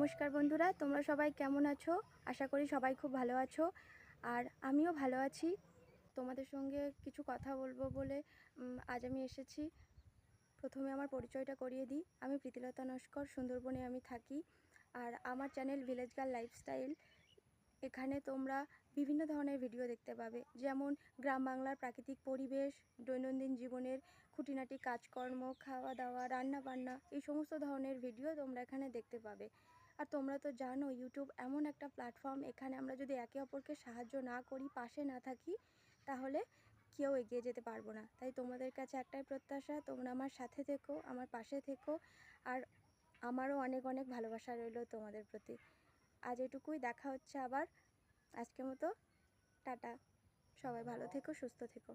নমস্কার বন্ধুরা, তোমরা সবাই কেমন আছো? আশা করি সবাই খুব ভালো আছো। আর আমিও ভালো আছি। তোমাদের সঙ্গে কিছু কথা বলবো বলে আজ আমি এসেছি। প্রথমে আমার পরিচয়টা করিয়ে দিই। আমি প্রীতিলতা নস্কর, সুন্দরবনে আমি থাকি। আর আমার চ্যানেল ভিলেজ গার্ল লাইফস্টাইল। এখানে তোমরা বিভিন্ন ধরনের ভিডিও দেখতে পাবে, যেমন গ্রাম বাংলার প্রাকৃতিক পরিবেশ, দৈনন্দিন জীবনের খুঁটিনাটি কাজকর্ম, খাওয়া দাওয়া, রান্না বান্না, এই সমস্ত ধরনের ভিডিও তোমরা এখানে দেখতে পাবে। আর তোমরা তো জানো, ইউটিউব এমন একটা প্ল্যাটফর্ম, এখানে আমরা যদি একে অপরকে সাহায্য না করি, পাশে না থাকি, তাহলে কেউ এগিয়ে যেতে পারবো না। তাই তোমাদের কাছে একটাই প্রত্যাশা, তোমরা আমার সাথে থেকো, আমার পাশে থেকো। আর আমারও অনেক অনেক ভালোবাসা রইল তোমাদের প্রতি। আজ এটুকুই, দেখা হচ্ছে আবার। আজকের মতো টাটা। সবাই ভালো থেকো, সুস্থ থেকো।